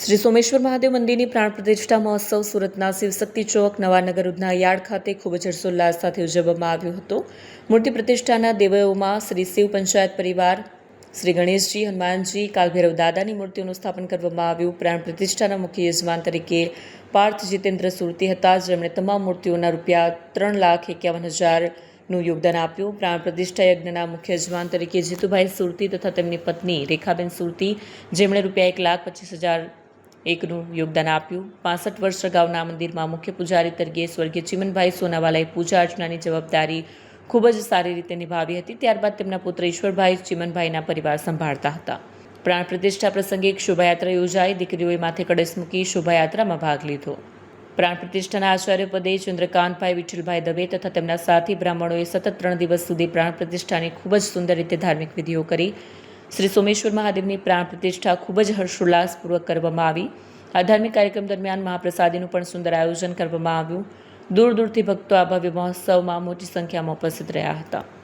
શ્રી સોમેશ્વર મહાદેવ મંદિરની પ્રાણ પ્રતિષ્ઠા મહોત્સવ સુરતના શિવશક્તિ ચોક નવાનગર ઉધના યાર્ડ ખાતે ખૂબ જ હર્ષોલ્લાસ સાથે ઉજવવામાં આવ્યો હતો. મૂર્તિ પ્રતિષ્ઠાના દેવોમાં શ્રી શિવ પંચાયત પરિવાર, શ્રી ગણેશજી, હનુમાનજી, કાલભૈરવ દાદાની મૂર્તિઓનું સ્થાપન કરવામાં આવ્યું. પ્રાણ પ્રતિષ્ઠાના મુખ્ય યજમાન તરીકે પાર્થ જીતેન્દ્ર સુરતી હતા, જેમણે તમામ મૂર્તિઓના ₹3,51,000 નું યોગદાન આપ્યું. પ્રાણ પ્રતિષ્ઠા યજ્ઞના મુખ્ય યજમાન તરીકે જીતુભાઈ સુરતી તથા તેમની પત્ની રેખાબેન સુરતી, જેમણે ₹1,25,000 નું યોગદાન આપ્યું. 65 વર્ષ અગાઉના મંદિરમાં મુખ્ય પૂજારી તરીકે સ્વર્ગીય ચિમનભાઈ સોનાવાલાએ પૂજા અર્ચનાની જવાબદારી ખૂબ જ સારી રીતે નિભાવી હતી. ત્યારબાદ તેમના પુત્ર ઈશ્વરભાઈ ચિમનભાઈના પરિવાર સંભાળતા હતા. પ્રાણ પ્રતિષ્ઠા પ્રસંગે એક શોભાયાત્રા યોજાઈ. દીકરીઓએ માથે કળશ મૂકી શોભાયાત્રામાં ભાગ લીધો. પ્રાણ પ્રતિષ્ઠાના આચાર્ય પદે ચંદ્રકાંતભાઈ વિઠ્ઠલભાઈ દવે તથા તેમના સાથી બ્રાહ્મણોએ સતત 3 દિવસ સુધી પ્રાણ પ્રતિષ્ઠાની ખૂબ જ સુંદર રીતે ધાર્મિક વિધિઓ કરી. શ્રી સોમેશ્વર મહાદેવની પ્રાણ પ્રતિષ્ઠા ખૂબ જ હર્ષોલ્લાસપૂર્વક કરવામાં આવી. આ ધાર્મિક કાર્યક્રમ દરમિયાન મહાપ્રસાદીનું પણ સુંદર આયોજન કરવામાં આવ્યું. દૂર દૂરથી ભક્તો આ ભવ્ય મહોત્સવમાં મોટી સંખ્યામાં ઉપસ્થિત રહ્યા હતા.